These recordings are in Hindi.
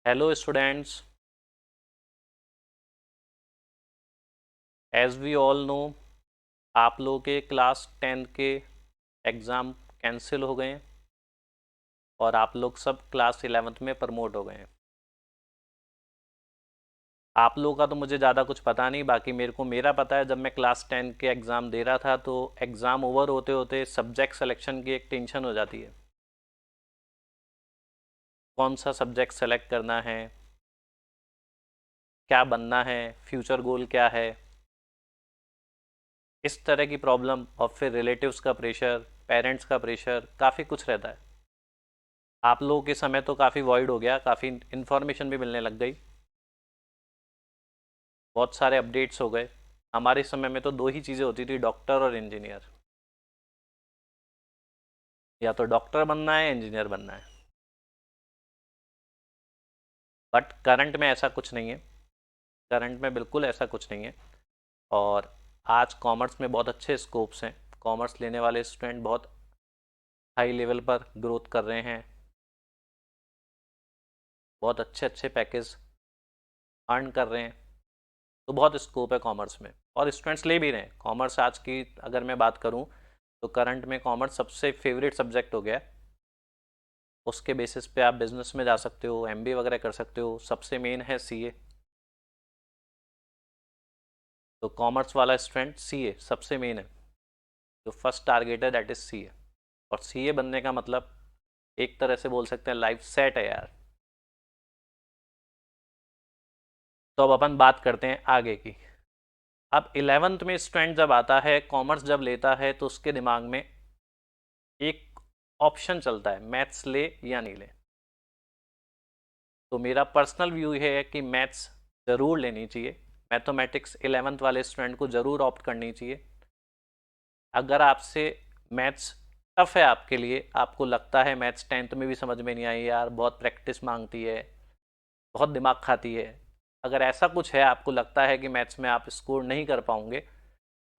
Hello students, as we all know आप लोगों के क्लास 10 के एग्ज़ाम कैंसिल हो गए हैं और आप लोग सब क्लास 11th में प्रमोट हो गए हैं। आप लोगों का तो मुझे ज़्यादा कुछ पता नहीं, बाकी मेरे को मेरा पता है। जब मैं क्लास 10 के एग्ज़ाम दे रहा था तो एग्ज़ाम ओवर होते होते सब्जेक्ट सिलेक्शन की एक टेंशन हो जाती है। कौन सा सब्जेक्ट सेलेक्ट करना है, क्या बनना है, फ्यूचर गोल क्या है, इस तरह की प्रॉब्लम। और फिर रिलेटिव्स का प्रेशर, पेरेंट्स का प्रेशर, काफ़ी कुछ रहता है। आप लोगों के समय तो काफ़ी वॉइड हो गया, काफ़ी इन्फॉर्मेशन भी मिलने लग गई, बहुत सारे अपडेट्स हो गए। हमारे समय में तो दो ही चीज़ें होती थी, डॉक्टर और इंजीनियर। या तो डॉक्टर बनना है, इंजीनियर बनना है। बट करंट में ऐसा कुछ नहीं है, करंट में बिल्कुल ऐसा कुछ नहीं है। और आज कॉमर्स में बहुत अच्छे स्कोप्स हैं। कॉमर्स लेने वाले स्टूडेंट बहुत हाई लेवल पर ग्रोथ कर रहे हैं, बहुत अच्छे अच्छे पैकेज अर्न कर रहे हैं। तो बहुत स्कोप है कॉमर्स में और स्टूडेंट्स ले भी रहे हैं कॉमर्स। आज की अगर मैं बात करूं तो करंट में कॉमर्स सबसे फेवरेट सब्जेक्ट हो गया है। उसके बेसिस पे आप बिजनेस में जा सकते हो, एमबीए वगैरह कर सकते हो। सबसे मेन है सीए। तो कॉमर्स वाला स्टूडेंट सीए सबसे मेन है, जो फर्स्ट टारगेट है दैट इज सीए। और सीए बनने का मतलब एक तरह से बोल सकते हैं लाइफ सेट है यार। तो अब अपन बात करते हैं आगे की। अब 11th में स्टूडेंट जब आता है, कॉमर्स जब लेता है, तो उसके दिमाग में एक ऑप्शन चलता है, मैथ्स ले या नहीं ले। तो मेरा पर्सनल व्यू है कि मैथ्स ज़रूर लेनी चाहिए। मैथमेटिक्स 11th वाले स्टूडेंट को ज़रूर ऑप्ट करनी चाहिए। अगर आपसे मैथ्स टफ है आपके लिए, आपको लगता है मैथ्स 10th में भी समझ में नहीं आई यार, बहुत प्रैक्टिस मांगती है, बहुत दिमाग खाती है, अगर ऐसा कुछ है, आपको लगता है कि मैथ्स में आप स्कोर नहीं कर पाओगे,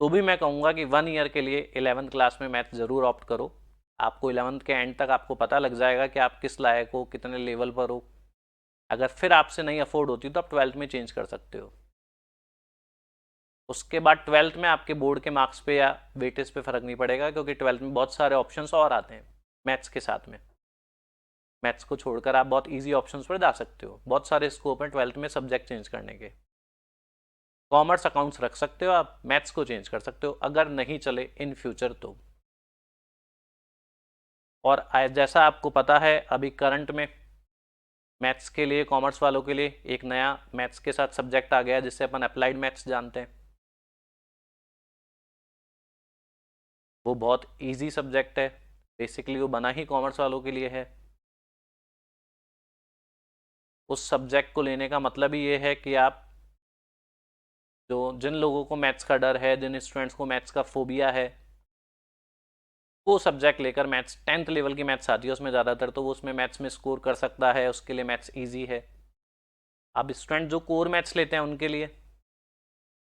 तो भी मैं कहूँगा कि 1 ईयर के लिए 11th क्लास में मैथ्स ज़रूर ऑप्ट करो। आपको 11th के एंड तक आपको पता लग जाएगा कि आप किस लायक हो, कितने लेवल पर हो। अगर फिर आपसे नहीं अफोर्ड होती तो आप 12th में चेंज कर सकते हो। उसके बाद 12th में आपके बोर्ड के मार्क्स पे या वेटेज पे फ़र्क नहीं पड़ेगा, क्योंकि 12th में बहुत सारे ऑप्शंस और आते हैं मैथ्स के साथ में। मैथ्स को छोड़कर आप बहुत इजी ऑप्शंस पर जा सकते हो। बहुत सारे स्कोप हैं 12th में सब्जेक्ट चेंज करने के। कॉमर्स अकाउंट्स रख सकते हो आप, मैथ्स को चेंज कर सकते हो अगर नहीं चले इन फ्यूचर तो। और जैसा आपको पता है, अभी करंट में मैथ्स के लिए, कॉमर्स वालों के लिए एक नया मैथ्स के साथ सब्जेक्ट आ गया है, जिससे अपन अप्लाइड मैथ्स जानते हैं। वो बहुत इजी सब्जेक्ट है, बेसिकली वो बना ही कॉमर्स वालों के लिए है। उस सब्जेक्ट को लेने का मतलब ही ये है कि आप, जो जिन लोगों को मैथ्स का डर है, जिन स्टूडेंट्स को मैथ्स का फोबिया है, वो सब्जेक्ट लेकर, मैथ्स 10th लेवल की मैथ्स आती है उसमें ज़्यादातर, तो वो उसमें मैथ्स में स्कोर कर सकता है, उसके लिए मैथ्स ईजी है। अब स्टूडेंट जो कोर मैथ्स लेते हैं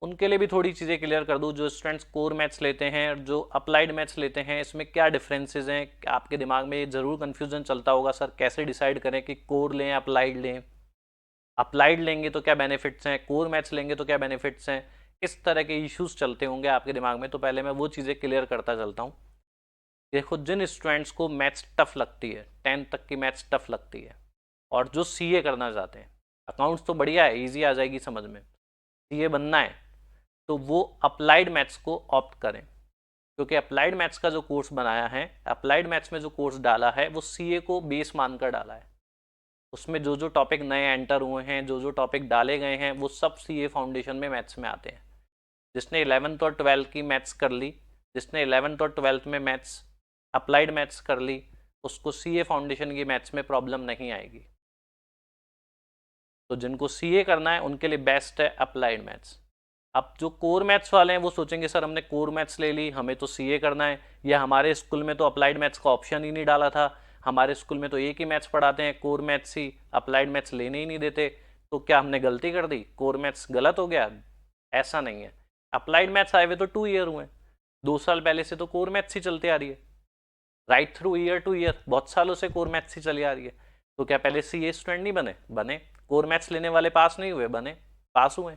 उनके लिए भी थोड़ी चीज़ें क्लियर कर दूँ। जो स्टूडेंट्स कोर मैथ्स लेते हैं और जो अप्लाइड मैथ्स लेते हैं, इसमें क्या डिफरेंसेस हैं, आपके दिमाग में ये ज़रूर कन्फ्यूजन चलता होगा, सर कैसे डिसाइड करें कि कोर लें अप्लाइड लें, अप्लाइड लेंगे तो क्या बेनिफिट्स हैं, कोर मैथ्स लेंगे तो क्या बेनिफिट्स हैं। इस तरह के इश्यूज चलते होंगे आपके दिमाग में, तो पहले मैं वो चीज़ें क्लियर करता चलता हूँ। देखो, जिन स्टूडेंट्स को मैथ्स टफ लगती है, 10th तक की मैथ्स टफ लगती है, और जो सीए करना चाहते हैं, अकाउंट्स तो बढ़िया है, इजी आ जाएगी समझ में, सीए बनना है, तो वो अप्लाइड मैथ्स को ऑप्ट करें। क्योंकि अप्लाइड मैथ्स का जो कोर्स बनाया है, अप्लाइड मैथ्स में जो कोर्स डाला है, वो सीए को बेस मानकर डाला है। उसमें जो जो टॉपिक नए एंटर हुए हैं, जो जो टॉपिक डाले गए हैं, वो सब सीए फाउंडेशन में मैथ्स में आते हैं। जिसने 11th और 12th की मैथ्स कर ली, जिसने 11th और 12th में मैथ्स, अप्लाइड मैथ्स कर ली, उसको सीए फाउंडेशन की मैथ्स में प्रॉब्लम नहीं आएगी। तो जिनको सीए करना है उनके लिए बेस्ट है अप्लाइड मैथ्स। अब जो कोर मैथ्स वाले हैं वो सोचेंगे, सर हमने कोर मैथ्स ले ली, हमें तो सीए करना है, या हमारे स्कूल में तो अप्लाइड मैथ्स का ऑप्शन ही नहीं डाला था, हमारे स्कूल में तो एक ही मैथ्स पढ़ाते हैं, कोर मैथ्स ही, अप्लाइड मैथ्स लेने ही नहीं देते, तो क्या हमने गलती कर दी, कोर मैथ्स गलत हो गया। ऐसा नहीं है। अप्लाइड मैथ्स आए हुए तो 2 ईयर हुए, 2 साल पहले से तो कोर मैथ्स ही चलती आ रही है, right through year two year बहुत सालों से कोर मैथ्स ही चली आ रही है। तो क्या पहले सीए स्टूडेंट नहीं बने? बने। कोर मैथ्स लेने वाले पास नहीं हुए, बने, पास हुए।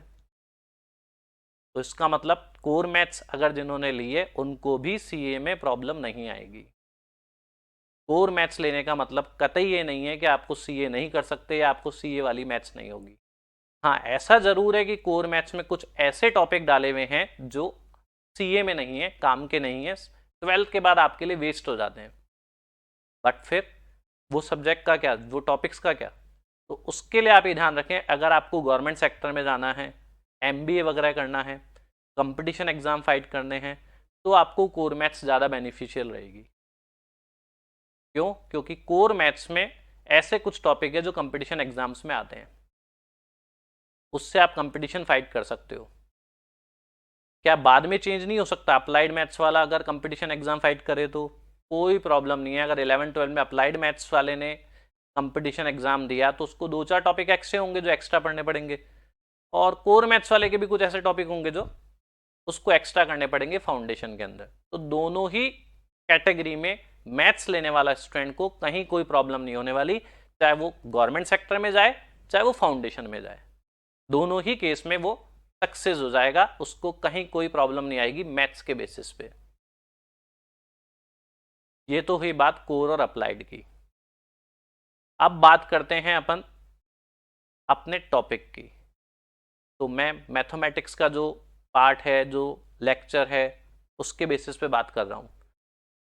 तो इसका मतलब कोर मैथ्स अगर जिन्होंने लिए उनको भी सीए में प्रॉब्लम नहीं आएगी। कोर मैथ्स लेने का मतलब कतई ये नहीं है कि आपको सीए नहीं कर सकते या आपको सीए वाली मैथ्स नहीं होगी। हाँ, ऐसा जरूर है कि कोर मैथ्स में कुछ ऐसे टॉपिक डाले हुए हैं जो सीए में नहीं है, काम के नहीं है, 12th के बाद आपके लिए वेस्ट हो जाते हैं। बट फिर वो सब्जेक्ट का क्या, वो टॉपिक्स का क्या, तो उसके लिए आप ये ध्यान रखें, अगर आपको गवर्नमेंट सेक्टर में जाना है, एमबीए वगैरह करना है, कंपटीशन एग्जाम फाइट करने हैं, तो आपको कोर मैथ्स ज़्यादा बेनिफिशियल रहेगी। क्यों? क्योंकि कोर मैथ्स में ऐसे कुछ टॉपिक है जो कंपटीशन एग्जाम्स में आते हैं, उससे आप कंपटीशन फाइट कर सकते हो। क्या बाद में चेंज नहीं हो सकता? अप्लाइड मैथ्स वाला अगर कंपटीशन एग्जाम फाइट करे तो कोई प्रॉब्लम नहीं है। अगर 11-12 में अप्लाइड मैथ्स वाले ने कंपटीशन एग्जाम दिया तो उसको 2-4 टॉपिक एक्स्ट्रा होंगे जो एक्स्ट्रा पढ़ने पड़ेंगे, और कोर मैथ्स वाले के भी कुछ ऐसे टॉपिक होंगे जो उसको एक्स्ट्रा करने पड़ेंगे फाउंडेशन के अंदर। तो दोनों ही कैटेगरी में मैथ्स लेने वाला स्टूडेंट को कहीं कोई प्रॉब्लम नहीं होने वाली, चाहे वो गवर्नमेंट सेक्टर में जाए चाहे वो फाउंडेशन में जाए, दोनों ही केस में वो सक्सेस हो जाएगा, उसको कहीं कोई प्रॉब्लम नहीं आएगी मैथ्स के बेसिस पे। ये तो हुई बात कोर और अप्लाइड की। अब बात करते हैं अपन अपने टॉपिक की। तो मैं मैथमेटिक्स का जो पार्ट है, जो लेक्चर है, उसके बेसिस पे बात कर रहा हूँ।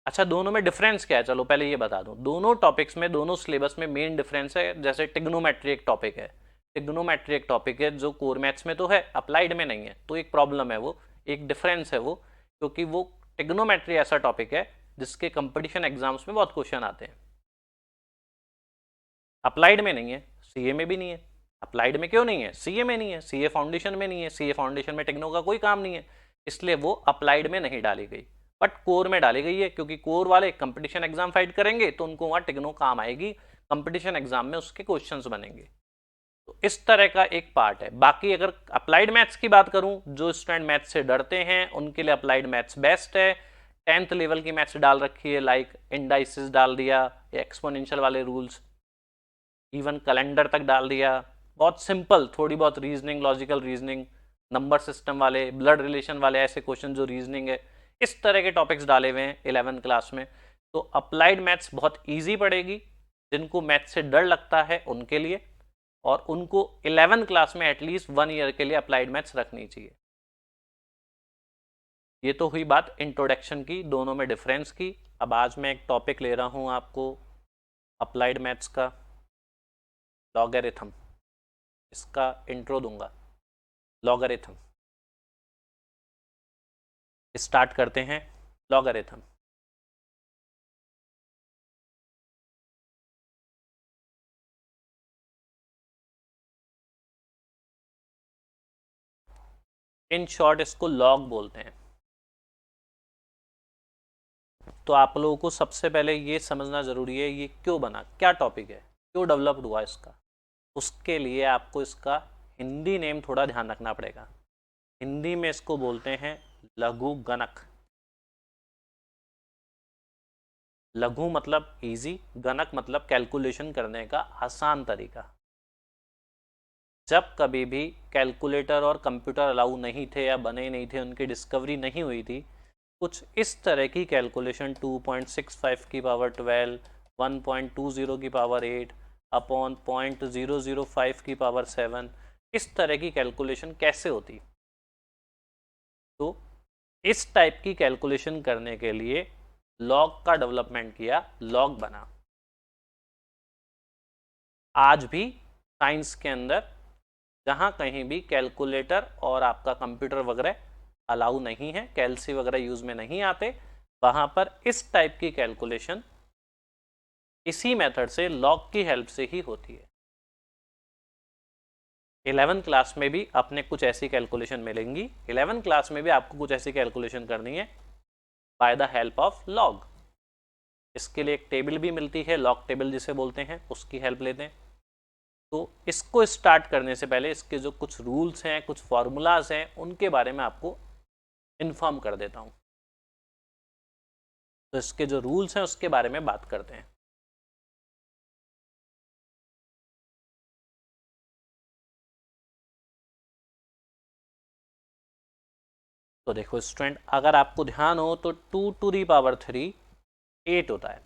अच्छा, दोनों में डिफरेंस क्या है? चलो पहले ये बता दूं। दोनों टॉपिक्स में, दोनों सिलेबस में मेन डिफरेंस है, जैसे टिग्नोमेट्री एक टॉपिक है, टिग्नोमेट्री एक टॉपिक है जो कोर मैथ्स में तो है, अप्लाइड में नहीं है, तो एक प्रॉब्लम है, वो एक डिफरेंस है वो, क्योंकि वो टिग्नोमेट्री ऐसा टॉपिक है जिसके कंपटीशन एग्जाम्स में बहुत क्वेश्चन आते हैं, अप्लाइड में नहीं है, सीए में भी नहीं है। अप्लाइड में क्यों नहीं है? सीए में नहीं है, सीए फाउंडेशन में नहीं है, सीए फाउंडेशन में टिग्नो का कोई काम नहीं है, इसलिए वो अप्लाइड में नहीं डाली गई, बट कोर में डाली गई है, क्योंकि कोर वाले कंपटीशन एग्जाम फाइट करेंगे तो उनको वहां टिग्नो काम आएगी, कंपटीशन एग्जाम में उसके क्वेश्चंस बनेंगे। तो इस तरह का एक पार्ट है। बाकी अगर अप्लाइड मैथ्स की बात करूं, जो स्टूडेंट मैथ्स से डरते हैं उनके लिए अप्लाइड मैथ्स बेस्ट है। 10th लेवल की मैथ्स डाल रखी है, लाइक इंडाइसिस डाल दिया, एक्सपोनेंशियल वाले रूल्स, इवन कैलेंडर तक डाल दिया, बहुत सिंपल, थोड़ी बहुत reasoning, logical reasoning, number system वाले, ब्लड रिलेशन वाले ऐसे क्वेश्चन जो रीजनिंग है, इस तरह के टॉपिक्स डाले हुए हैं 11th क्लास में। तो अप्लाइड मैथ्स बहुत ईजी पड़ेगी जिनको मैथ्स से डर लगता है उनके लिए, और उनको 11th क्लास में एटलीस्ट 1 ईयर के लिए अप्लाइड मैथ्स रखनी चाहिए। ये तो हुई बात इंट्रोडक्शन की, दोनों में डिफरेंस की। अब आज मैं एक टॉपिक ले रहा हूँ आपको अप्लाइड मैथ्स का, लॉगरिथम। इसका इंट्रो दूंगा, लॉगरिथम। स्टार्ट करते हैं। लॉगरिथम, इन शॉर्ट इसको लॉग बोलते हैं। तो आप लोगों को सबसे पहले ये समझना जरूरी है ये क्यों बना, क्या टॉपिक है, क्यों डेवलप्ड हुआ इसका। उसके लिए आपको इसका हिंदी नेम थोड़ा ध्यान रखना पड़ेगा। हिंदी में इसको बोलते हैं लघु गणक। लघु मतलब इजी, गणक मतलब कैलकुलेशन करने का आसान तरीका। जब कभी भी कैलकुलेटर और कंप्यूटर अलाउ नहीं थे या बने नहीं थे, उनकी डिस्कवरी नहीं हुई थी, कुछ इस तरह की कैलकुलेशन 2.65 की पावर 12, 1.20 की पावर 8 अपॉन 0.005 की पावर 7, इस तरह की कैलकुलेशन कैसे होती। तो इस टाइप की कैलकुलेशन करने के लिए लॉग का डेवलपमेंट किया, लॉग बना। आज भी साइंस के अंदर जहां कहीं भी कैलकुलेटर और आपका कंप्यूटर वगैरह अलाउ नहीं है, कैलसी वगैरह यूज में नहीं आते, वहां पर इस टाइप की कैलकुलेशन इसी मेथड से, लॉग की हेल्प से ही होती है। 11th क्लास में भी अपने कुछ ऐसी कैलकुलेशन मिलेंगी, 11th क्लास में भी आपको कुछ ऐसी कैलकुलेशन करनी है by the help of log. इसके लिए एक टेबल भी मिलती है, लॉग टेबल जिसे बोलते हैं, उसकी हेल्प लेते हैं। तो इसको स्टार्ट करने से पहले इसके जो कुछ रूल्स हैं, कुछ फॉर्मूलाज हैं, उनके बारे में आपको इन्फॉर्म कर देता हूं। तो इसके जो रूल्स हैं उसके बारे में बात करते हैं। तो देखो स्टूडेंट, अगर आपको ध्यान हो तो 2 टू दी पावर 3 8 होता है।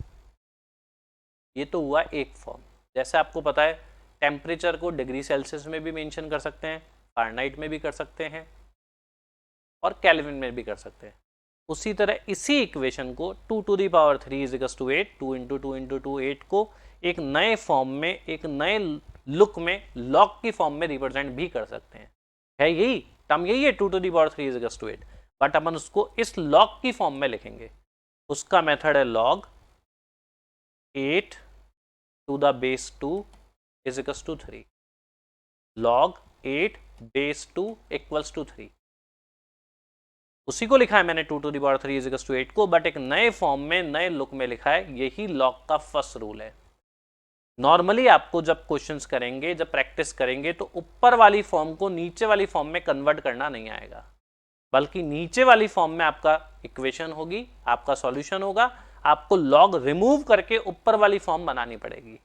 ये तो हुआ एक फॉर्म। जैसे आपको पता है टेम्परेचर को डिग्री सेल्सियस में भी मेंशन कर सकते हैं, फारेनहाइट में भी कर सकते हैं और केल्विन में भी कर सकते हैं। उसी तरह इसी इक्वेशन को 2 to the power 3 is equals to 8, 2 into 2 into 2 8 को एक नए फॉर्म में, एक नए लुक में लॉग की फॉर्म में रिप्रेजेंट भी कर सकते हैं। है यही टर्म, यही है 2 to the power 3 is equals to 8, but अपन उसको इस लॉग की फॉर्म में लिखेंगे। उसका मेथड है log 8 to the base 2 is equals to 3। Log 8 base 2 equals to 3, उसी को लिखा है मैंने 2 to the power 3 is equals to 8 को, बट एक नए फॉर्म में, नए लुक में लिखा है। यही लॉग का फर्स्ट रूल है। नॉर्मली आपको जब क्वेश्चंस करेंगे, जब प्रैक्टिस करेंगे, तो ऊपर वाली फॉर्म को नीचे वाली फॉर्म में कन्वर्ट करना नहीं आएगा, बल्कि नीचे वाली फॉर्म में आपका इक्वेशन होगी, आपका सॉल्यूशन होगा। आपको लॉग रिमूव करके ऊपर वाली फॉर्म बनानी पड़ेगी।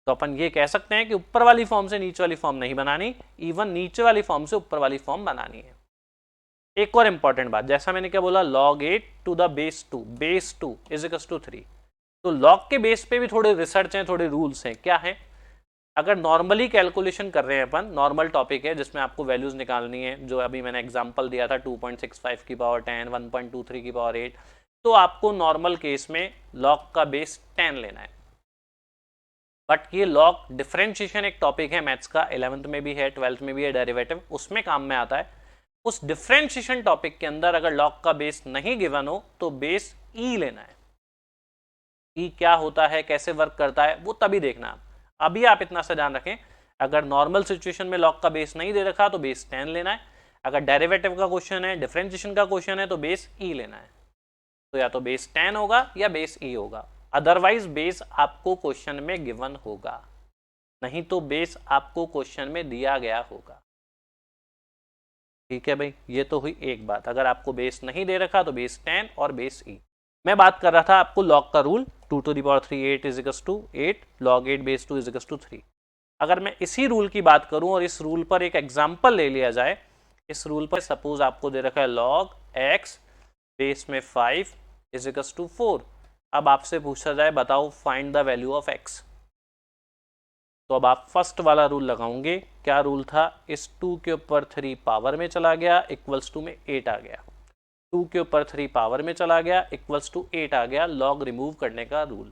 तो अपन ये कह सकते हैं कि ऊपर वाली फॉर्म से नीचे वाली फॉर्म नहीं बनानी, इवन नीचे वाली फॉर्म से ऊपर वाली फॉर्म बनानी है। एक और इंपॉर्टेंट बात, जैसा मैंने क्या बोला, log 8 to the base 2 is equals to 3। तो log के बेस पे भी थोड़े रिसर्च हैं, थोड़े रूल्स हैं। क्या है? अगर नॉर्मली कैलकुलेशन कर रहे हैं अपन, नॉर्मल टॉपिक है जिसमें आपको वैल्यूज निकालनी है, जो अभी मैंने एग्जांपल दिया था 2.65 की पावर 10, 1.23 की पावर 8, तो आपको नॉर्मल केस में log का बेस 10 लेना है। बट ये log डिफरेंशिएशन एक टॉपिक है मैथ्स का, 11th में भी है, 12th में भी है, डेरिवेटिव, उसमें काम में आता है। उस डिफरेंशिएशन टॉपिक के अंदर अगर लॉग का बेस नहीं गिवन हो तो बेस ई लेना है। ई क्या होता है, कैसे वर्क करता है, वो तभी देखना। अभी आप इतना सा ध्यान रखें, अगर नॉर्मल सिचुएशन में लॉग का बेस नहीं दे रखा तो बेस 10 लेना है। अगर डेरिवेटिव का क्वेश्चन है, डिफरेंशिएशन का क्वेश्चन है, तो बेस ई लेना है। तो या तो बेस 10 होगा या बेस ई होगा, अदरवाइज बेस आपको क्वेश्चन में गिवन होगा, नहीं तो बेस आपको क्वेश्चन में दिया गया होगा। ठीक है भाई, ये तो हुई एक बात। अगर आपको बेस नहीं दे रखा तो बेस 10 और बेस ई। मैं बात कर रहा था आपको लॉग का rule, 2 to the power 3 8 is equals to 8, log 8 base 2 is equals to 3। अगर मैं इसी रूल की बात करूं और इस रूल पर एक एग्जांपल ले लिया जाए, इस रूल पर सपोज आपको दे रखा है log x बेस में 5 इज इक्वल्स टू 4। अब आपसे पूछा जाए बताओ find the value of x, तो अब आप फर्स्ट वाला रूल लगाओगे। क्या रूल था? इस 2 के ऊपर 3 पावर में चला गया, इक्वल्स टू में 8 आ गया। 2 के ऊपर 3 पावर में चला गया, इक्वल्स टू 8 आ गया, लॉग रिमूव करने का रूल।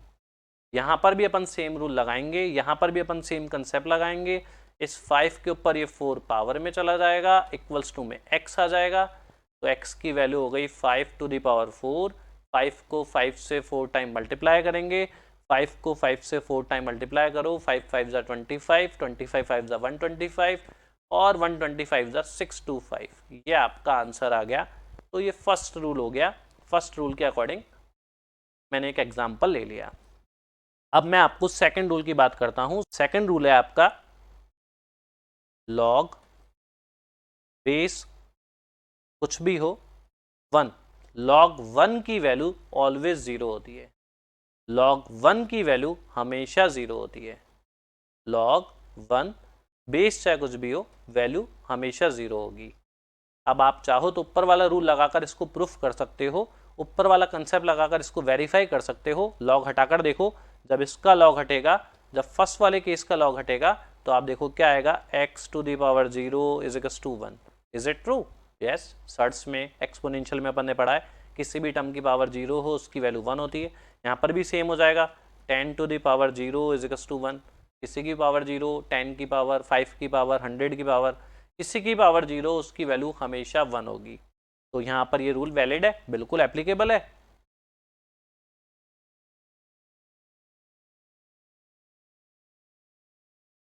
यहाँ पर भी अपन सेम रूल लगाएंगे, यहाँ पर भी अपन सेम कंसेप्ट लगाएंगे। इस 5 के ऊपर ये 4 पावर में चला जाएगा, इक्वल्स टू में x आ जाएगा। तो x की वैल्यू हो गई 5 टू दी पावर 4। 5 को 5 से 4 टाइम मल्टीप्लाई करेंगे, 5 को 5 से 4 टाइम मल्टीप्लाई करो, 5 5 जा 25, 25 5 जा 125 और 125 जा 625। ये आपका आंसर आ गया। तो ये फर्स्ट रूल हो गया। फर्स्ट रूल के अकॉर्डिंग मैंने एक एग्जांपल ले लिया। अब मैं आपको सेकंड रूल की बात करता हूं। सेकंड रूल है आपका लॉग बेस कुछ भी हो 1, log 1 की वैल्यू ऑलवेज 0 होती है। log 1 की वैल्यू हमेशा 0 होती है। log 1 बेस चाहे कुछ भी हो, वैल्यू हमेशा 0 होगी। अब आप चाहो तो ऊपर वाला रूल लगाकर इसको प्रूफ कर सकते हो, ऊपर वाला कंसेप्ट लगाकर इसको वेरीफाई कर सकते हो। लॉग हटाकर देखो, जब इसका लॉग हटेगा, जब फर्स्ट वाले केस का लॉग हटेगा, तो आप देखो क्या आएगा, x to the power 0 is equals to 1। Is it true? Yes. Surds में एक्सपोनेंशियल में अपन ने पढ़ा है, किसी भी टर्म की पावर 0 हो उसकी वैल्यू 1 होती है। यहाँ पर भी सेम हो जाएगा, 10 to the power 0 is equals to 1। किसी की पावर 0, 10 की पावर, 5 की पावर, 100 की पावर, किसी की पावर 0, उसकी वैल्यू हमेशा 1 होगी। तो यहाँ पर ये रूल वैलिड है, बिल्कुल एप्लीकेबल है।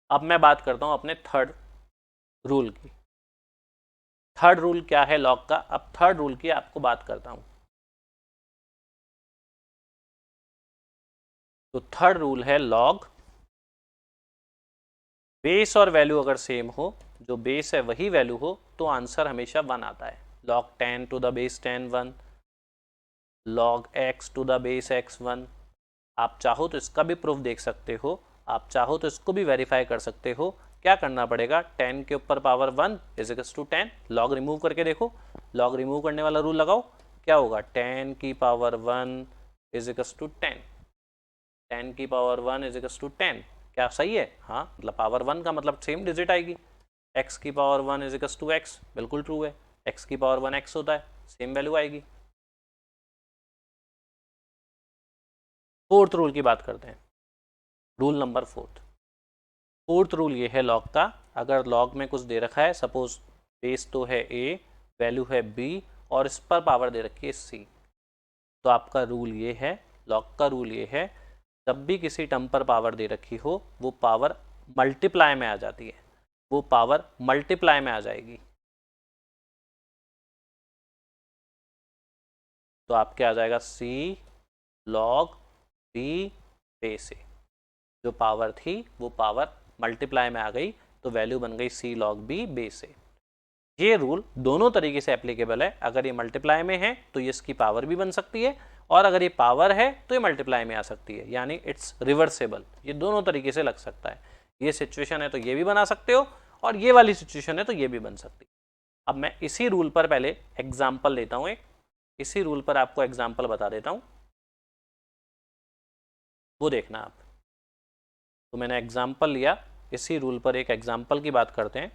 अब मैं बात करता हूँ अपने थर्ड रूल की। थर्ड रूल क्या है लॉग का? अब थर्ड रूल की आपको बात करता हूँ। तो थर्ड रूल है लॉग बेस और वैल्यू अगर सेम हो, जो बेस है वही वैल्यू हो, तो आंसर हमेशा 1 आता है। log 10 to the base 10 1, log x to the base x 1। आप चाहो तो इसका भी प्रूफ देख सकते हो, आप चाहो तो इसको भी वेरीफाई कर सकते हो। क्या करना पड़ेगा, 10 के ऊपर power 1 is equals to 10, log remove करके देखो, लॉग रिमूव करने वाला रूल लगाओ, क्या होगा 10 की पावर 1 इज इक्वल्स टू 10, 10 की पावर 1 इज इक्वल्स टू 10, क्या सही है? हाँ, मतलब पावर 1 का मतलब सेम डिजिट आएगी। x की power 1 is equals to x, बिल्कुल ट्रू है, x की पावर 1 x होता है, सेम वैल्यू आएगी। फोर्थ रूल की बात करते हैं, रूल नंबर फोर्थ रूल ये है लॉग का, अगर लॉग में कुछ दे रखा है, सपोज बेस तो है a, वैल्यू है b और इस पर पावर दे रखी है c, तो आपका रूल ये है, लॉग का रूल ये है, जब भी किसी टर्म पर पावर दे रखी हो वो पावर मल्टीप्लाई में आ जाती है, वो पावर मल्टीप्लाई में आ जाएगी। तो आपके आ जाएगा c log b base a, जो पावर थी वो पावर मल्टीप्लाई में आ गई, तो वैल्यू बन गई c log b base a। ये रूल दोनों तरीके से एप्लीकेबल है, अगर ये मल्टीप्लाई में है तो ये इसकी पावर भी बन सकती है, और अगर ये पावर है तो ये मल्टीप्लाई में आ सकती है, यानी इट्स रिवर्सेबल, ये दोनों तरीके से लग सकता है। ये सिचुएशन है तो ये भी बना सकते हो, और ये वाली सिचुएशन है तो ये भी बन सकती है। अब मैं इसी रूल पर पहले एग्जाम्पल लेता हूँ, एक इसी रूल पर आपको एग्जाम्पल बता देता हूँ, वो देखना आप। तो मैंने एग्जाम्पल लिया, इसी रूल पर एक एग्जाम्पल की बात करते हैं।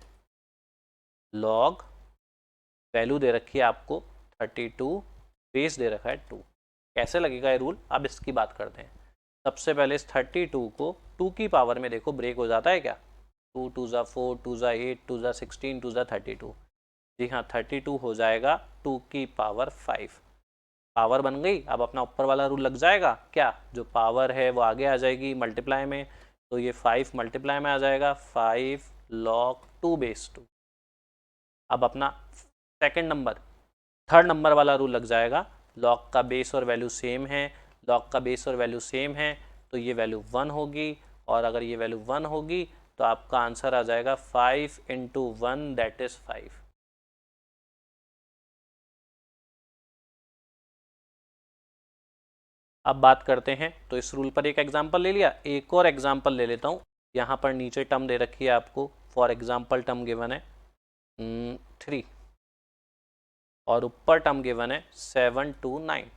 लॉग वैल्यू दे रखी है आपको 32, बेस दे रखा है 2, कैसे लगेगा ये रूल, अब इसकी बात करते हैं। सबसे पहले इस 32 को 2 की पावर में देखो ब्रेक हो जाता है क्या, 2 2 ज़ा 4, 2 ज़ा 8, 2 ज़ा 16, 2 ज़ा 32, जी हाँ 32 हो जाएगा 2 की पावर 5, पावर बन गई। अब अपना ऊपर वाला रूल लग जाएगा, क्या जो पावर है वो आगे आ जाएगी मल्टीप्लाई में, तो ये 5 मल्टीप्लाई में आ जाएगा, 5 log 2 बेस 2। अब अपना सेकंड नंबर, थर्ड नंबर वाला रूल लग जाएगा, लॉग का बेस और वैल्यू सेम है, लॉग का बेस और वैल्यू सेम है, तो ये वैल्यू 1 होगी, और अगर ये वैल्यू 1 होगी तो आपका आंसर आ जाएगा 5 इंटू 1 दैट इज 5। अब बात करते हैं, तो इस रूल पर एक एग्जाम्पल ले लिया, एक और एग्जाम्पल ले लेता हूँ। यहाँ पर नीचे टर्म दे रखी है आपको, फॉर एग्जाम्पल टर्म गिवन है 3, और ऊपर टर्म गिवन है 7 2 9।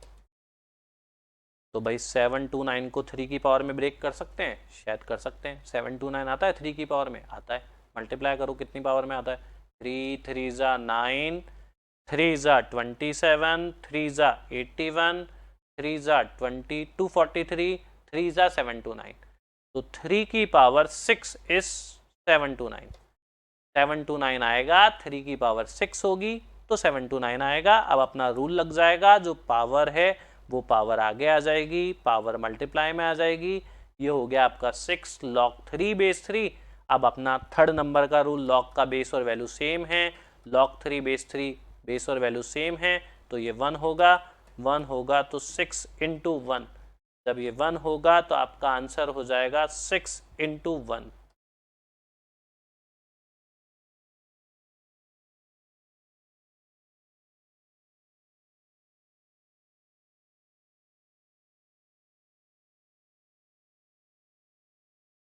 तो भाई 7 2 9 को 3 की पावर में ब्रेक कर सकते हैं, शायद कर सकते हैं। 7 2 9 आता है 3 की पावर में, आता है, मल्टीप्लाई करो कितनी पावर में आता है, 3 3 ज़ा 9, 3 ज़ा 27, 3 ज़ा 81, 3 ज़ा 20 243, 3 ज़ा 7 2 9, तो 3 की पावर 6 इज 7 2 9, 7 2 9 आएगा, 3 की पावर 6 होगी तो 7 2 9 आएगा। अब अपना रूल लग जाएगा, जो पावर है वो पावर आगे आ जाएगी, पावर मल्टीप्लाई में आ जाएगी, ये हो गया आपका 6 log 3 बेस 3। अब अपना थर्ड नंबर का रूल, लॉग का बेस और वैल्यू सेम है, log 3 बेस 3 बेस और वैल्यू सेम है, तो ये 1 होगा, 1 होगा तो 6 इंटू 1, जब ये 1 होगा तो आपका आंसर हो जाएगा 6 इंटू 1।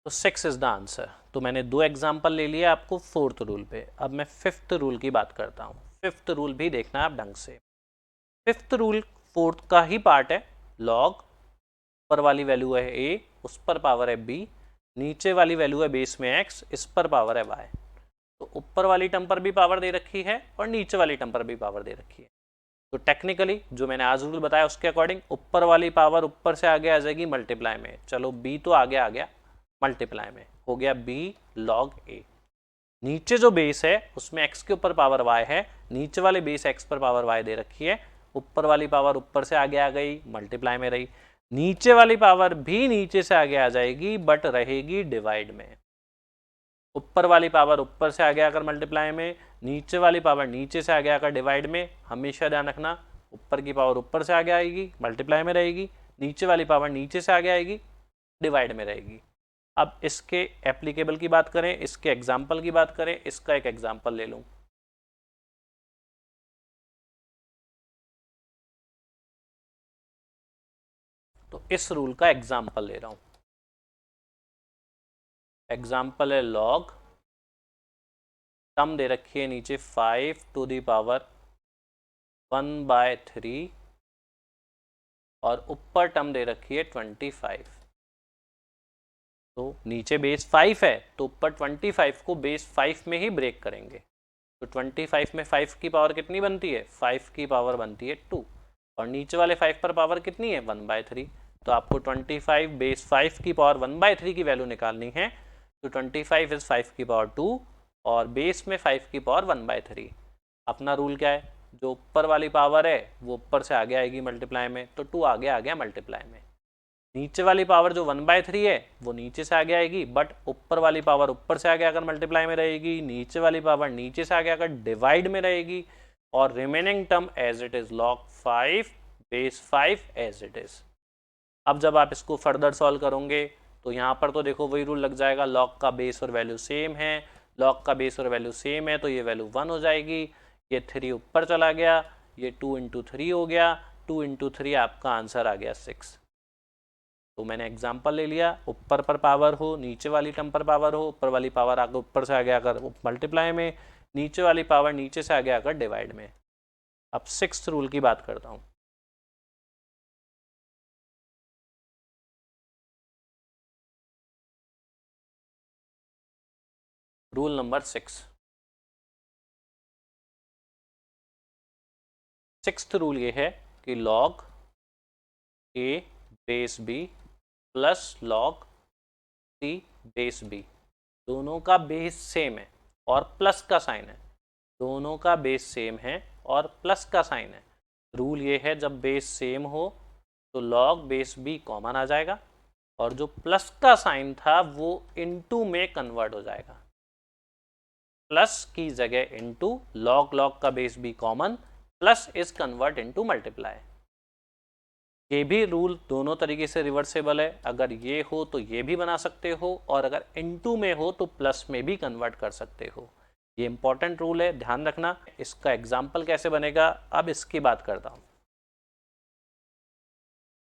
तो 6 इज द आंसर। तो मैंने दो एग्जाम्पल ले लिए आपको फोर्थ रूल पे, अब मैं फिफ्थ रूल की बात करता हूँ। फिफ्थ रूल भी देखना आप ढंग से, फिफ्थ रूल फोर्थ का ही पार्ट है। लॉग ऊपर वाली वैल्यू है a, उस पर पावर है b, नीचे वाली वैल्यू है बेस में x, इस पर पावर है y। तो ऊपर वाली टर्म पर भी पावर दे रखी है और नीचे वाली टर्म पर भी पावर दे रखी है। तो टेक्निकली जो मैंने आज रूल बताया उसके अकॉर्डिंग ऊपर वाली पावर ऊपर से आगे आ जाएगी मल्टीप्लाई में, चलो b तो आगे आ गया मल्टीप्लाई में, हो गया b log a। नीचे जो बेस है उसमें x के ऊपर पावर y है, नीचे वाले बेस x पर पावर y दे रखी है, ऊपर वाली पावर ऊपर से आगे आ गई मल्टीप्लाई में रही, नीचे वाली पावर भी नीचे से आगे आ जाएगी बट रहेगी डिवाइड में। ऊपर वाली पावर ऊपर से आगे आकर मल्टीप्लाई में, नीचे वाली पावर नीचे से आगे आकर डिवाइड में। हमेशा ध्यान रखना, ऊपर की पावर ऊपर से आगे आएगी मल्टीप्लाई में रहेगी, नीचे वाली पावर नीचे से आगे आएगी डिवाइड में रहेगी। अब इसके एप्लीकेबल की बात करें, इसके एग्जाम्पल की बात करें, इसका एक एग्जाम्पल ले लूं। तो इस रूल का एग्जाम्पल ले रहा हूं। एग्जाम्पल है लॉग, टर्म दे रखी है नीचे 5 टू द पावर 1/3 और ऊपर टर्म दे रखी है 25। तो नीचे बेस 5 है तो ऊपर 25 को बेस 5 में ही ब्रेक करेंगे। तो 25 में 5 की पावर कितनी बनती है? 5 की पावर बनती है 2 और नीचे वाले 5 पर पावर कितनी है? 1/3। तो आपको 25 बेस 5 की पावर 1/3 की वैल्यू निकालनी है। तो 25 इज 5 की पावर 2 और बेस में 5 की पावर 1/3। अपना रूल क्या है? जो ऊपर वाली पावर है वो ऊपर से आगे आएगी मल्टीप्लाई में, तो 2 आगे आ गया मल्टीप्लाई में। नीचे वाली पावर जो 1/3 है वो नीचे से आगे आएगी, बट ऊपर वाली पावर ऊपर से आगे आकर मल्टीप्लाई में रहेगी, नीचे वाली पावर नीचे से आगे आकर डिवाइड में रहेगी और remaining term as it is log 5 base 5 as it is. अब जब आप इसको फर्दर सॉल्व करोगे तो यहाँ पर तो देखो वही रूल लग जाएगा, log का बेस और वैल्यू सेम है, log का बेस और वैल्यू सेम है तो ये वैल्यू 1 हो जाएगी, ये 3 ऊपर चला गया, ये 2 × 3 हो गया, 2 × 3 आपका आंसर आ गया 6। तो मैंने एग्जांपल ले लिया, ऊपर पर पावर हो, नीचे वाली टर्म पर पावर हो, ऊपर वाली पावर आकर ऊपर से आगे आकर मल्टीप्लाई में, नीचे वाली पावर नीचे से आगे आकर डिवाइड में। अब 6th रूल की बात करता हूँ। रूल नंबर 6th रूल ये है कि log a base b plus log c base b, दोनों का बेस सेम है और प्लस का साइन है, दोनों का बेस सेम है और प्लस का साइन है। रूल ये है जब बेस सेम हो तो log बेस b कॉमन आ जाएगा और जो प्लस का साइन था वो इनटू में कन्वर्ट हो जाएगा, प्लस की जगह इनटू, log का base b common, plus is convert into multiply. ये भी रूल दोनों तरीके से रिवर्सेबल है, अगर ये हो तो ये भी बना सकते हो और अगर इनटू में हो तो प्लस में भी कन्वर्ट कर सकते हो। ये इंपॉर्टेंट रूल है, ध्यान रखना। इसका एग्जाम्पल कैसे बनेगा अब इसकी बात करता हूँ।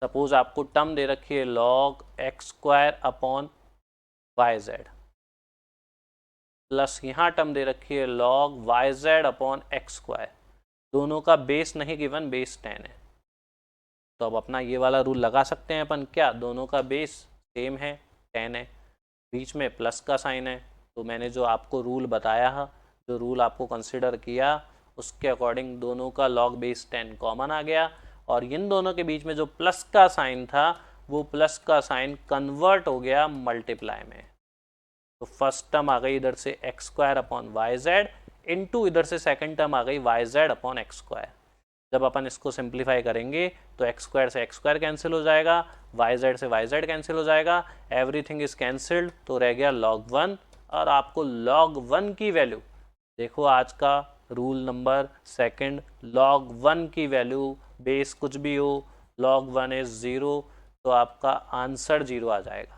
सपोज आपको टर्म दे रखी है log x² upon yz, plus यहाँ टर्म दे रखी है log yz अपॉन x², दोनों का बेस नहीं गिवन, बेस 10 है। तो अब अपना ये वाला रूल लगा सकते हैं अपन, क्या दोनों का बेस सेम है 10 है, बीच में प्लस का साइन है। तो मैंने जो आपको रूल बताया है, जो रूल आपको कंसिडर किया उसके अकॉर्डिंग दोनों का log बेस 10 कॉमन आ गया और इन दोनों के बीच में जो प्लस का साइन था वो प्लस का साइन कन्वर्ट हो गया मल्टीप्लाई में। तो फर्स्ट टर्म आ गई इधर से x² अपॉन yz इनटू इधर से सेकंड टर्म आ गई yz अपॉन x²। जब अपन इसको सिंप्लीफाई करेंगे तो x² से x² कैंसिल हो जाएगा, yz से yz कैंसिल हो जाएगा, एवरीथिंग इज कैंसिल्ड, तो रह गया log 1। और आपको log 1 की वैल्यू देखो, आज का रूल नंबर 2, log 1 की वैल्यू बेस कुछ भी हो, log 1 इज 0, तो आपका आंसर 0 आ जाएगा।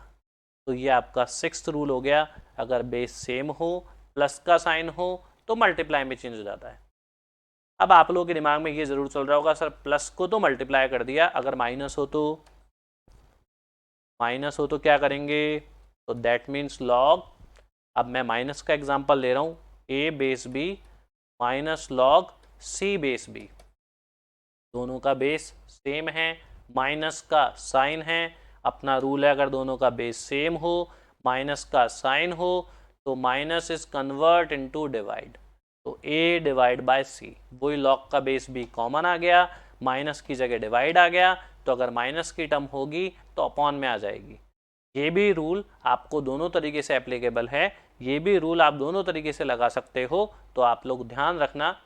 तो ये आपका 6th रूल हो गया, अगर बेस सेम हो, प्लस का साइन हो तो मल्टीप्लाई में चेंज हो जाता है। अब आप लोगों के दिमाग में ये जरूर चल रहा होगा, सर प्लस को तो मल्टीप्लाई कर दिया, अगर माइनस हो तो क्या करेंगे? तो दैट मीन्स log, अब मैं माइनस का एग्जांपल ले रहा हूँ, a base b minus log c base b, दोनों का बेस सेम है, माइनस का साइन है। अपना रूल है अगर दोनों का बेस सेम हो, माइनस का साइन हो, तो minus is convert into divide, तो a डिवाइड बाय c, वही log का बेस b कॉमन आ गया, माइनस की जगह डिवाइड आ गया, तो अगर माइनस की टर्म होगी तो अपॉन में आ जाएगी। ये भी रूल आपको दोनों तरीके से एप्लीकेबल है, ये भी रूल आप दोनों तरीके से लगा सकते हो। तो आप लोग ध्यान रखना,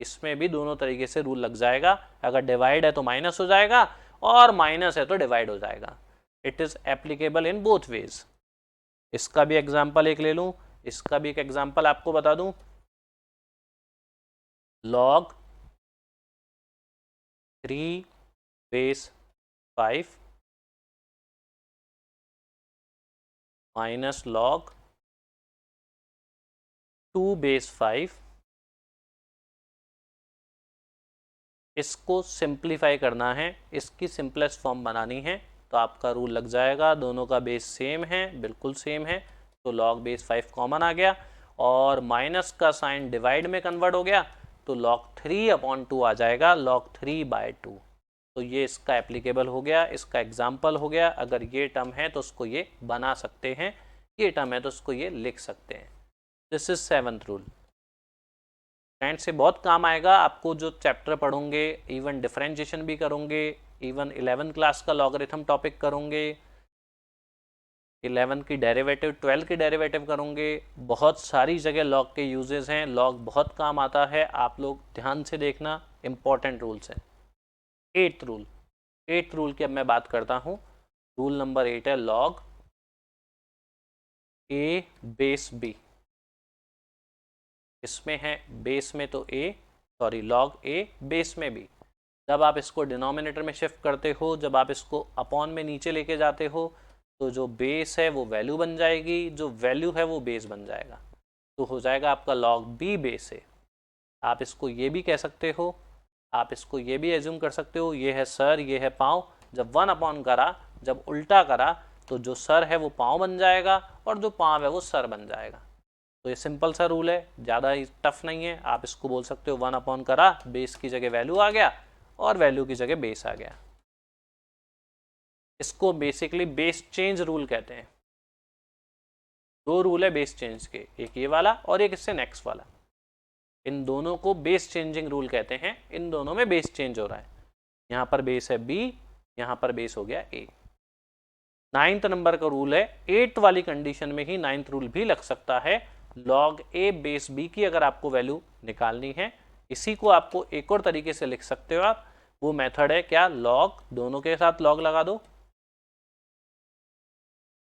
इसमें भी दोनों तरीके से रूल लग जाएगा, अगर डिवाइड है तो माइनस हो जाएगा और माइनस है तो डिवाइड हो जाएगा। It is applicable in both ways. इसका भी एग्जाम्पल एक ले लूँ, इसका भी एक एग्जाम्पल आपको बता दूं, log 3 base 5 minus log 2 base 5, इसको सिंप्लीफाई करना है, इसकी सिंपलेस्ट फॉर्म बनानी है, तो आपका रूल लग जाएगा, दोनों का बेस सेम है, बिल्कुल सेम है, तो log बेस 5 कॉमन आ गया और माइनस का साइन डिवाइड में कन्वर्ट हो गया, तो log3/2 आ जाएगा, log3/2। तो ये इसका एप्लीकेबल हो गया, इसका एग्जाम्पल हो गया। अगर ये टर्म है तो उसको ये बना सकते हैं, ये टर्म है तो उसको ये लिख सकते हैं। This is 7th rule. Friends से बहुत काम आएगा आपको, जो चैप्टर पढ़ोगे, इवन डिफरेंशिएशन भी करोगे, इवन 11th क्लास का लॉगरिथम टॉपिक करोगे, 11 की डेरिवेटिव, 12 की डेरिवेटिव करोगे। बहुत सारी जगह लॉग के यूजेस हैं, लॉग बहुत काम आता है, आप लोग ध्यान से देखना, इंपॉर्टेंट रूल्स हैं। 8th रूल, 8th रूल की अब मैं बात करता हूं। रूल नंबर 8 है लॉग ए बेस बी। इसमें है बेस में तो ए, सॉरी लॉग ए बेस में बी। जब आप इसको डिनोमिनेटर में शिफ्ट करते हो, जब आप इसको अपॉन में नीचे लेके जाते हो, तो जो बेस है वो वैल्यू बन जाएगी, जो वैल्यू है वो बेस बन जाएगा, तो हो जाएगा आपका लॉग बी बेस है। आप इसको ये भी कह सकते हो, आप इसको ये भी एज्यूम कर सकते हो, ये है सर, ये है पाँव। जब 1 करा, जब उल्टा करा, तो जो सर है वो पाँव बन जाएगा और जो पाँव है वो सर बन जाएगा। तो ये सिंपल सा रूल है, ज़्यादा ही टफ नहीं है। आप इसको बोल सकते हो 1 करा, बेस की जगह वैल्यू आ गया और वैल्यू की जगह बेस आ गया। इसको बेसिकली बेस चेंज रूल कहते हैं। 2 रूल है बेस चेंज के, एक ये वाला और एक इससे नेक्स्ट वाला। इन दोनों को बेस चेंजिंग रूल कहते हैं। इन दोनों में बेस चेंज हो रहा है। यहाँ पर बेस है बी, यहाँ पर बेस हो गया ए। 9th नंबर का रूल है, 8th वाली कंडीशन में ही 9th रूल भी लग सकता है। लॉग ए बेस बी की अगर आपको वैल्यू निकालनी है, इसी को आपको एक और तरीके से लिख सकते हो आप। वो मेथड है क्या, लॉग, दोनों के साथ लॉग लगा दो,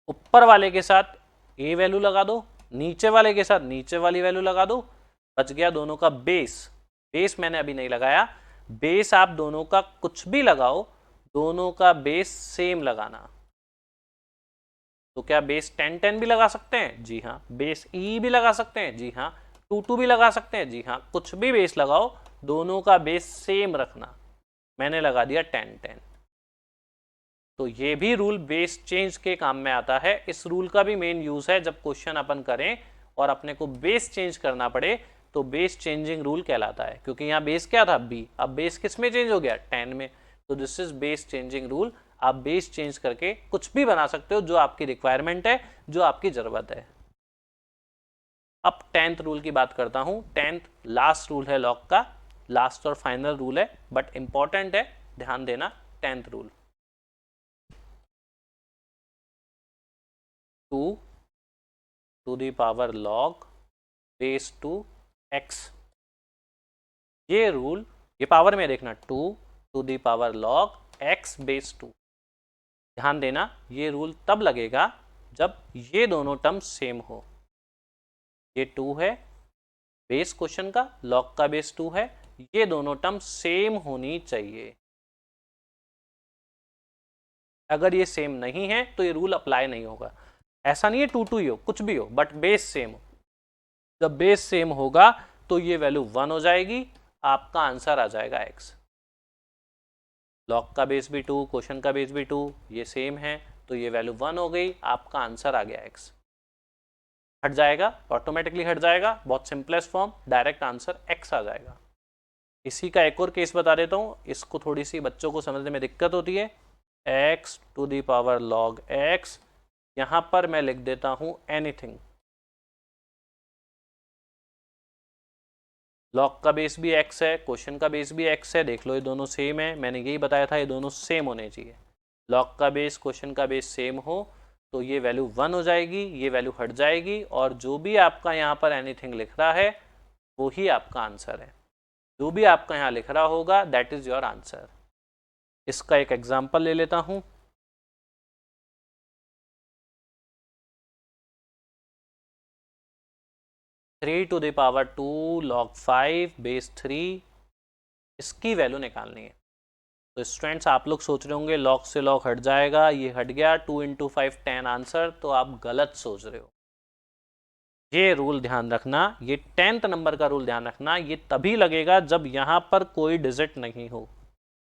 ऊपर वाले के साथ ए वैल्यू लगा दो, नीचे वाले के साथ नीचे वाली वैल्यू लगा दो, बच गया दोनों का बेस। बेस मैंने अभी नहीं लगाया, बेस आप दोनों का कुछ भी लगाओ, दोनों का बेस सेम लगाना। तो क्या बेस 10 भी लगा सकते हैं? जी हाँ। बेस ई भी लगा सकते हैं? जी हाँ। 2 भी लगा सकते हैं? जी हाँ। कुछ भी बेस लगाओ, दोनों का बेस सेम रखना। मैंने लगा दिया 10। तो ये भी रूल बेस चेंज के काम में आता है। इस रूल का भी मेन यूज है जब क्वेश्चन अपन करें और अपने को बेस चेंज करना पड़े, तो बेस चेंजिंग रूल कहलाता है। क्योंकि यहाँ बेस क्या था, बी, अब बेस किस में चेंज हो गया, 10 में। तो this is base changing rule. आप बेस चेंज करके कुछ भी बना सकते हो जो आपकी रिक्वायरमेंट है, जो आपकी जरूरत है। अब 10th रूल की बात करता हूं। 10th लास्ट रूल है लॉग का, लास्ट और फाइनल रूल है, बट इंपॉर्टेंट है, ध्यान देना। 10th rule, 2 to the power log base 2 x। ये रूल, ये पावर में देखना, 2 to the power log x base 2। ध्यान देना, ये रूल तब लगेगा जब ये दोनों टर्म सेम हो। ये 2 है बेस क्वेश्चन का, लॉग का बेस 2 है, ये दोनों टर्म सेम होनी चाहिए। अगर ये सेम नहीं है तो ये रूल अप्लाई नहीं होगा। ऐसा नहीं है 2 ही हो, कुछ भी हो, बट बेस सेम हो। जब बेस सेम होगा तो ये वैल्यू 1 हो जाएगी, आपका आंसर आ जाएगा x। लॉग का बेस भी 2, क्वेश्चन का बेस भी 2, ये सेम है, तो ये वैल्यू 1 हो गई, आपका आंसर आ गया x। हट जाएगा, ऑटोमेटिकली हट जाएगा, बहुत simplest form, direct answer x आ जाएगा। इसी का एक और केस बता देता हूँ, इसको थोड़ी सी बच्चों को समझने में दिक्कत होती है। x to the power log x, यहां पर मैं लिख देता हूं एनीथिंग। लॉग का बेस भी x है, क्वेश्चन का बेस भी x है, देख लो ये दोनों सेम है। मैंने यही बताया था, ये दोनों सेम होने चाहिए। लॉग का बेस, क्वेश्चन का बेस सेम हो तो ये वैल्यू 1 हो जाएगी, ये वैल्यू हट जाएगी, और जो भी आपका यहाँ पर एनीथिंग लिख रहा है वो ही आपका आंसर है। जो भी आपका यहाँ लिख रहा होगा दैट इज योर आंसर। इसका एक एग्जाम्पल ले लेता हूँ। Three to the power 2 log 5 base 3, इसकी वैल्यू निकालनी है। तो स्टूडेंट्स आप लोग सोच रहे होंगे लॉग से लॉग हट जाएगा, ये हट गया, 2 × 5 10 आंसर, तो आप गलत सोच रहे हो। ये रूल ध्यान रखना, ये 10th नंबर का रूल ध्यान रखना, ये तभी लगेगा जब यहां पर कोई डिजिट नहीं हो,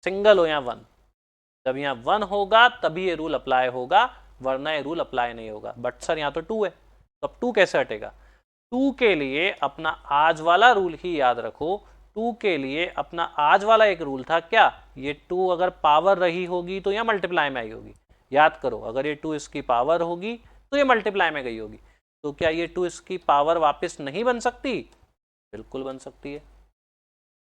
सिंगल हो या 1। जब यहाँ 1 होगा तभी ये रूल अप्लाई होगा, वरना ये रूल अप्लाई नहीं होगा। बट सर यहाँ तो 2 है, तो अब 2 कैसे हटेगा? 2 के लिए अपना आज वाला रूल ही याद रखो, 2 के लिए अपना आज वाला एक रूल था क्या, ये 2 अगर पावर रही होगी तो यह मल्टीप्लाई में आई होगी। याद करो, अगर ये 2 इसकी पावर होगी तो ये मल्टीप्लाई में गई होगी। तो क्या ये 2 इसकी पावर वापस नहीं बन सकती? बिल्कुल बन सकती है।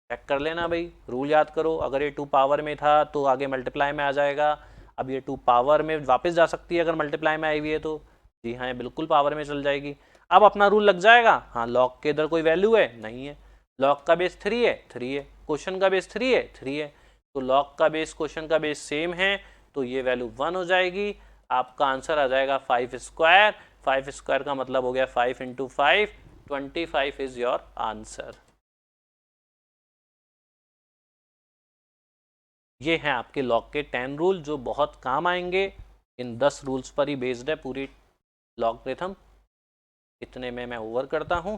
चेक कर लेना भाई, रूल याद करो, अगर ये 2 पावर में था तो आगे मल्टीप्लाई में आ जाएगा। अब ये 2 पावर में वापस जा सकती है अगर मल्टीप्लाई में आई हुई है तो। जी हाँ, ये बिल्कुल पावर में चल जाएगी। अब अपना रूल लग जाएगा। हाँ, लॉग के इधर कोई वैल्यू है? नहीं है। लॉग का बेस 3 है, 3 है। क्वेश्चन का बेस 3 है, 3 है। तो लॉग का बेस क्वेश्चन का बेस सेम है, तो ये वैल्यू 1 हो जाएगी। आपका आंसर आ जाएगा 5 स्क्वायर। 5 स्क्वायर का मतलब हो गया 5 इंटू 5, 25 इज योर आंसर। ये हैं आपके लॉग के 10 रूल जो बहुत काम आएंगे। इन 10 रूल्स पर ही बेस्ड है पूरी लॉगरिथम। इतने में मैं ओवर करता हूँ।